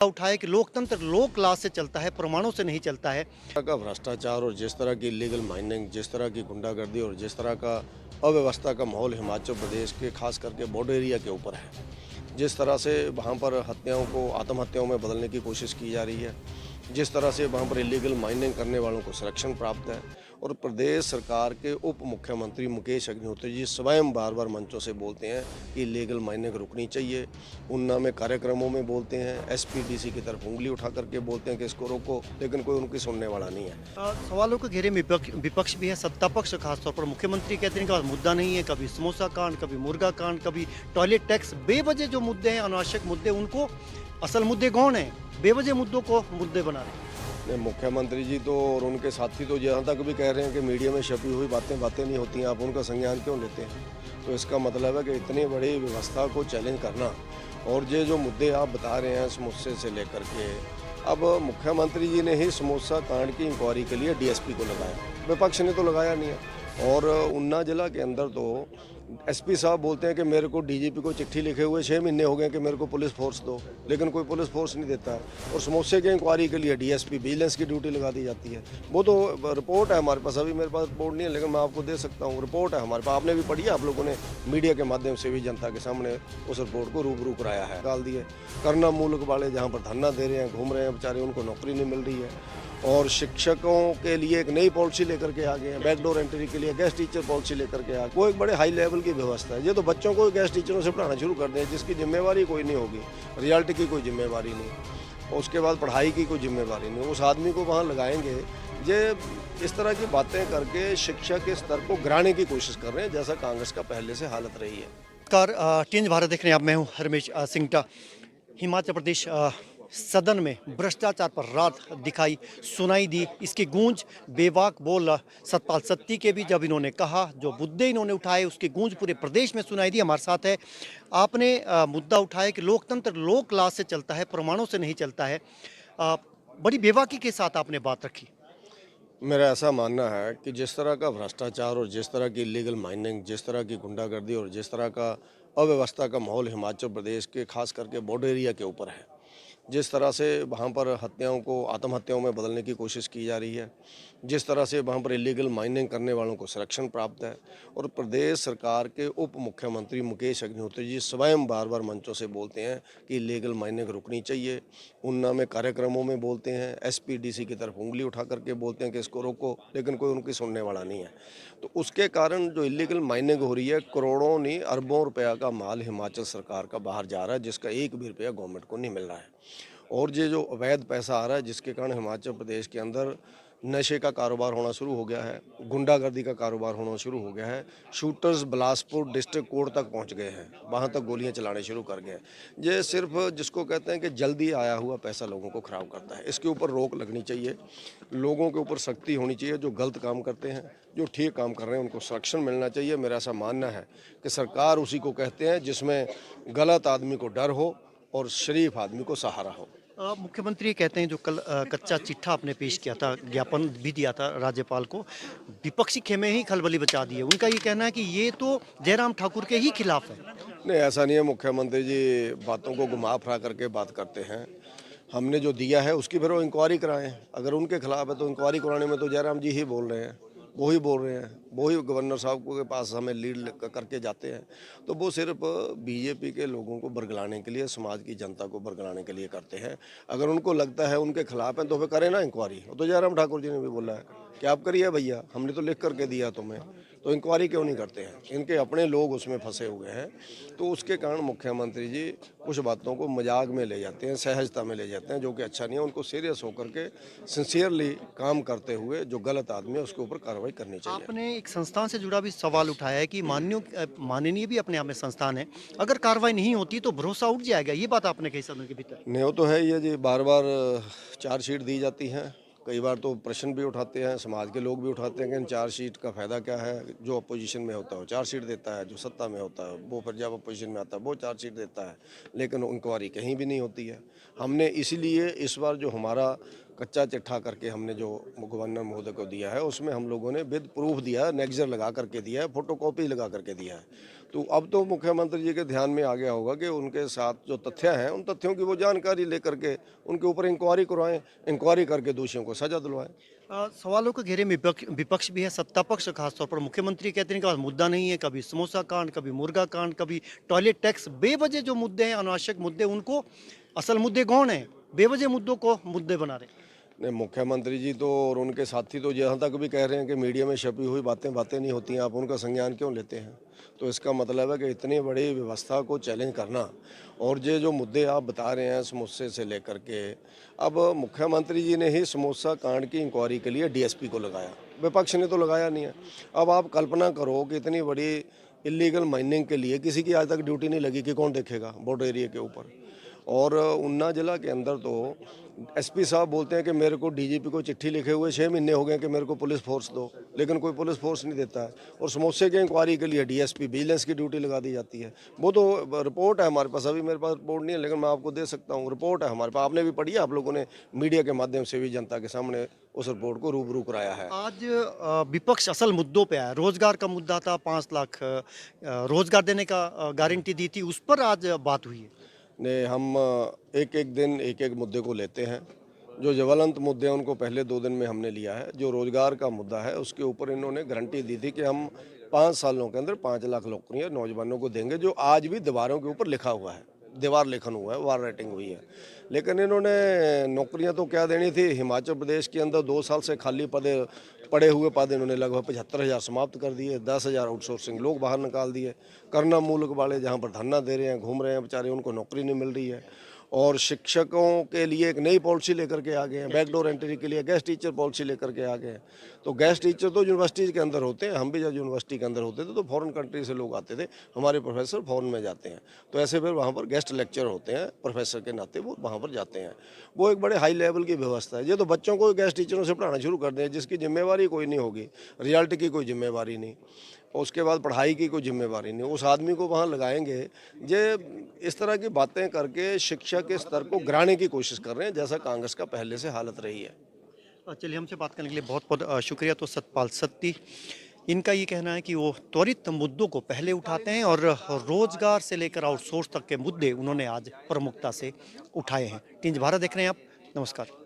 उठाए कि लोकतंत्र लोक लाज से चलता है, प्रमाणों से नहीं चलता है। का भ्रष्टाचार और जिस तरह की इलीगल माइनिंग, जिस तरह की गुंडागर्दी और जिस तरह का अव्यवस्था का माहौल हिमाचल प्रदेश के खास करके बॉर्डर एरिया के ऊपर है, जिस तरह से वहाँ पर हत्याओं को आत्महत्याओं में बदलने की कोशिश की जा रही है, जिस तरह से वहाँ पर इलीगल माइनिंग करने वालों को संरक्षण प्राप्त है और प्रदेश सरकार के उप मुख्यमंत्री मुकेश अग्निहोत्री जी स्वयं बार बार मंचों से बोलते हैं कि इलीगल माइनिंग रुकनी चाहिए। ऊना में कार्यक्रमों में बोलते हैं, एसपीडीसी की तरफ उंगली उठा करके बोलते हैं कि इसको रोको, लेकिन कोई उनकी सुनने वाला नहीं है। सवालों के घेरे में विपक्ष भी है, सत्ता पक्ष खासतौर पर मुख्यमंत्री कहते हैं कि मुद्दा नहीं है, कभी समोसा कांड, कभी मुर्गा कांड, कभी टॉयलेट टैक्स, बेवजह जो मुद्दे हैं, अनावश्यक मुद्दे, उनको असल मुद्दे कौन है, बेवजह मुद्दों को मुद्दे बना रहे हैं। नहीं, मुख्यमंत्री जी तो और उनके साथी तो यहाँ तक भी कह रहे हैं कि मीडिया में छपी हुई बातें बातें नहीं होती हैं, आप उनका संज्ञान क्यों लेते हैं? तो इसका मतलब है कि इतनी बड़ी व्यवस्था को चैलेंज करना और ये जो मुद्दे आप बता रहे हैं समोसे से लेकर के, अब मुख्यमंत्री जी ने ही समोसा कांड की इंक्वायरी के लिए डीएसपी को लगाया, विपक्ष ने तो लगाया नहीं है। और ऊना जिला के अंदर तो एसपी साहब बोलते हैं कि मेरे को डीजीपी को चिट्ठी लिखे हुए 6 महीने हो गए कि मेरे को पुलिस फोर्स दो, लेकिन कोई पुलिस फोर्स नहीं देता है। और समोसे की इंक्वायरी के लिए डीएसपी विजिलेंस की ड्यूटी लगा दी जाती है। वो तो रिपोर्ट है हमारे पास, अभी मेरे पास रिपोर्ट नहीं है, लेकिन मैं आपको दे सकता हूँ, रिपोर्ट है हमारे पास, आपने भी पढ़ी है, आप लोगों ने मीडिया के माध्यम से भी जनता के सामने उस रिपोर्ट को रूबरू कराया है, डाल दिए। करना मुल्क वाले जहाँ पर धरना दे रहे हैं, घूम रहे हैं बेचारे, उनको नौकरी नहीं मिल रही है। और शिक्षकों के लिए एक नई पॉलिसी लेकर के आ गए हैं, बैकडोर एंट्री के लिए गेस्ट टीचर पॉलिसी लेकर के आ गए। वो एक बड़े हाई लेवल की व्यवस्था है। ये तो बच्चों को गेस्ट टीचरों से पढ़ाना शुरू कर दें, जिसकी जिम्मेवारी कोई नहीं होगी, रिजल्ट की कोई जिम्मेवारी नहीं, और उसके बाद पढ़ाई की कोई जिम्मेवारी नहीं, उस आदमी को वहाँ लगाएंगे। ये इस तरह की बातें करके शिक्षा के स्तर को गिराने की कोशिश कर रहे हैं, जैसा कांग्रेस का पहले से हालत रही है। नमस्कार, टेंज भारत देख रहे हैं आप, मैं हूँ रमेश सिंगटा। हिमाचल प्रदेश सदन में भ्रष्टाचार पर रात दिखाई सुनाई दी, इसकी गूंज बेबाक बोल सतपाल सत्ती के भी, जब इन्होंने कहा, जो मुद्दे इन्होंने उठाए, उसकी गूंज पूरे प्रदेश में सुनाई दी। हमारे साथ है, आपने मुद्दा उठाया कि लोकतंत्र लोक लाज से चलता है, प्रमाणों से नहीं चलता है। अ, बड़ी बेबाकी के साथ आपने बात रखी। मेरा ऐसा मानना है कि जिस तरह का भ्रष्टाचार और जिस तरह की इलीगल माइनिंग, जिस तरह की गुंडागर्दी और जिस तरह का अव्यवस्था का माहौल हिमाचल प्रदेश के खास करके बॉर्डर एरिया के ऊपर है, जिस तरह से वहाँ पर हत्याओं को आत्महत्याओं में बदलने की कोशिश की जा रही है, जिस तरह से वहाँ पर इलीगल माइनिंग करने वालों को संरक्षण प्राप्त है और प्रदेश सरकार के उप मुख्यमंत्री मुकेश अग्निहोत्री जी स्वयं बार बार मंचों से बोलते हैं कि इलीगल माइनिंग रुकनी चाहिए। ऊना में कार्यक्रमों में बोलते हैं, एसपीडीसी की तरफ उंगली उठा करके बोलते हैं कि इसको रोको, लेकिन कोई उनकी सुनने वाला नहीं है। तो उसके कारण जो इलीगल माइनिंग हो रही है, करोड़ों नहीं अरबों रुपया का माल हिमाचल सरकार का बाहर जा रहा है, जिसका एक भी रुपया गवर्नमेंट को नहीं मिल रहा है। और ये जो अवैध पैसा आ रहा है, जिसके कारण हिमाचल प्रदेश के अंदर नशे का कारोबार होना शुरू हो गया है, गुंडागर्दी का कारोबार होना शुरू हो गया है। शूटर्स बिलासपुर डिस्ट्रिक्ट कोर्ट तक पहुंच गए हैं, वहां तक गोलियां चलाने शुरू कर गए हैं। ये सिर्फ जिसको कहते हैं कि जल्दी आया हुआ पैसा लोगों को खराब करता है। इसके ऊपर रोक लगनी चाहिए, लोगों के ऊपर सख्ती होनी चाहिए। जो गलत काम करते हैं, जो ठीक काम कर रहे हैं, उनको संरक्षण मिलना चाहिए। मेरा ऐसा मानना है कि सरकार उसी को कहते हैं जिसमें गलत आदमी को डर हो और शरीफ आदमी को सहारा हो। मुख्यमंत्री कहते हैं, जो कल कच्चा चिट्ठा आपने पेश किया था, ज्ञापन भी दिया था राज्यपाल को, विपक्षी खेमे ही खलबली बचा दी है। उनका ये कहना है कि ये तो जयराम ठाकुर के ही खिलाफ है। नहीं, ऐसा नहीं है। मुख्यमंत्री जी बातों को घुमा फिरा करके बात करते हैं। हमने जो दिया है उसकी फिर वो इंक्वायरी कराएं। अगर उनके खिलाफ है तो इंक्वायरी कराने में तो जयराम जी ही बोल रहे हैं, वो ही बोल रहे हैं, वो ही गवर्नर साहब के पास हमें लीड करके जाते हैं। तो वो सिर्फ बीजेपी के लोगों को बरगलाने के लिए, समाज की जनता को बरगलाने के लिए करते हैं। अगर उनको लगता है उनके खिलाफ है तो फिर करें ना इंक्वायरी। वो तो जयराम ठाकुर जी ने भी बोला है कि आप करिए भैया, हमने तो लिख करके दिया तुम्हें, तो इंक्वायरी क्यों नहीं करते हैं? इनके अपने लोग उसमें फंसे हुए हैं। तो उसके कारण मुख्यमंत्री जी कुछ बातों को मजाक में ले जाते हैं, सहजता में ले जाते हैं, जो कि अच्छा नहीं है। उनको सीरियस होकर के सिंसियरली काम करते हुए जो गलत आदमी है उसके ऊपर कार्रवाई करनी चाहिए। आपने एक संस्थान से जुड़ा भी सवाल उठाया है कि माननीय भी अपने आप में संस्थान है, अगर कार्रवाई नहीं होती तो भरोसा उठ जाएगा। ये बात आपने कही सदन के भीतर। नहीं, वो तो है ही है जी, बार बार चार्जशीट दी जाती हैं। कई बार तो प्रश्न भी उठाते हैं, समाज के लोग भी उठाते हैं कि इन चार्जशीट का फ़ायदा क्या है। जो अपोजिशन में होता है वो चार्जशीट देता है, जो सत्ता में होता है वो फिर जब अपोजिशन में आता है वो चार्जशीट देता है, लेकिन इंक्वायरी कहीं भी नहीं होती है। हमने इसीलिए इस बार जो हमारा कच्चा चिट्ठा करके हमने जो गवर्नर महोदय को दिया है, उसमें हम लोगों ने विद प्रूफ दिया है, नेक्सर लगा करके दिया है, फोटोकॉपी लगा करके दिया है। तो अब तो मुख्यमंत्री जी के ध्यान में आ गया होगा कि उनके साथ जो तथ्य हैं उन तथ्यों की वो जानकारी लेकर के उनके ऊपर इंक्वायरी करवाएं, इंक्वायरी करके दोषियों को सजा दिलवाएं। सवालों के घेरे में विपक्ष भी है, सत्ता पक्ष खासतौर पर मुख्यमंत्री कहते हैं कि मुद्दा नहीं है, कभी समोसा कांड, कभी मुर्गा कांड, कभी टॉयलेट टैक्स, बेवजह जो मुद्दे हैं, अनावश्यक मुद्दे, उनको असल मुद्दे कौन है, बेवजह मुद्दों को मुद्दे बना रहे हैं। नहीं, मुख्यमंत्री जी तो और उनके साथी तो यहाँ तक भी कह रहे हैं कि मीडिया में छपी हुई बातें बातें नहीं होती हैं, आप उनका संज्ञान क्यों लेते हैं। तो इसका मतलब है कि इतनी बड़ी व्यवस्था को चैलेंज करना और ये जो मुद्दे आप बता रहे हैं समोसे से लेकर के, अब मुख्यमंत्री जी ने ही समोसा कांड की इंक्वायरी के लिए डीएसपी को लगाया, विपक्ष ने तो लगाया नहीं है। अब आप कल्पना करो कि इतनी बड़ी इलीगल माइनिंग के लिए किसी की आज तक ड्यूटी नहीं लगी कि कौन देखेगा बॉर्डर एरिया के ऊपर। और उन्ना जिला के अंदर तो एसपी साहब बोलते हैं कि मेरे को डीजीपी को चिट्ठी लिखे हुए 6 महीने हो गए कि मेरे को पुलिस फोर्स दो, लेकिन कोई पुलिस फोर्स नहीं देता है। और समोसे की इंक्वायरी के लिए डीएसपी विजिलेंस की ड्यूटी लगा दी जाती है। वो तो रिपोर्ट है हमारे पास, अभी मेरे पास रिपोर्ट नहीं है लेकिन मैं आपको दे सकता हूँ, रिपोर्ट है हमारे पास, आपने भी पढ़ी है, आप लोगों ने मीडिया के माध्यम से भी जनता के सामने उस रिपोर्ट को रूबरू कराया है। आज विपक्ष असल मुद्दों पे आया, रोजगार का मुद्दा था, 5 लाख रोजगार देने का गारंटी दी थी, उस पर आज बात हुई है। ने हम एक एक दिन एक एक मुद्दे को लेते हैं। जो ज्वलंत मुद्दे हैं उनको पहले 2 दिन में हमने लिया है। जो रोजगार का मुद्दा है उसके ऊपर इन्होंने गारंटी दी थी कि हम 5 सालों के अंदर 5 लाख नौकरियां नौजवानों को देंगे, जो आज भी दीवारों के ऊपर लिखा हुआ है, दीवार लेखन हुआ है, वार राइटिंग हुई है। लेकिन इन्होंने नौकरियां तो क्या देनी थी, हिमाचल प्रदेश के अंदर 2 साल से खाली पद पड़े हुए पद इन्होंने लगभग 75,000 समाप्त कर दिए, 10,000 आउटसोर्सिंग लोग बाहर निकाल दिए। करना मूलक वाले जहाँ पर धरना दे रहे हैं, घूम रहे हैं बेचारे, उनको नौकरी नहीं मिल रही है। और शिक्षकों के लिए एक नई पॉलिसी लेकर के आ गए हैं, बैकडोर एंट्री के लिए गेस्ट टीचर पॉलिसी लेकर के आ गए हैं। तो गेस्ट टीचर तो यूनिवर्सिटीज़ के अंदर होते हैं, हम भी जब यूनिवर्सिटी के अंदर होते थे तो फॉरेन कंट्री से लोग आते थे, हमारे प्रोफेसर फॉरेन में जाते हैं, तो ऐसे फिर वहाँ पर गेस्ट लेक्चर होते हैं, प्रोफेसर के नाते वो वहाँ पर जाते हैं। वो एक बड़े हाई लेवल की व्यवस्था है। ये तो बच्चों को गेस्ट टीचरों से पढ़ाना शुरू कर दें, जिसकी जिम्मेवारी कोई नहीं होगी, रिजल्ट की कोई जिम्मेवारी नहीं, और उसके बाद पढ़ाई की कोई जिम्मेवारी नहीं, उस आदमी को वहाँ लगाएंगे। ये इस तरह की बातें करके शिक्षा के स्तर को गिराने की कोशिश कर रहे हैं, जैसा कांग्रेस का पहले से हालत रही है। चलिए, हमसे बात करने के लिए बहुत बहुत शुक्रिया। तो सतपाल सत्ती, इनका ये कहना है कि वो त्वरित मुद्दों को पहले उठाते हैं और रोजगार से लेकर आउटसोर्स तक के मुद्दे उन्होंने आज प्रमुखता से उठाए हैं। टिंज भारत देख रहे हैं आप, नमस्कार।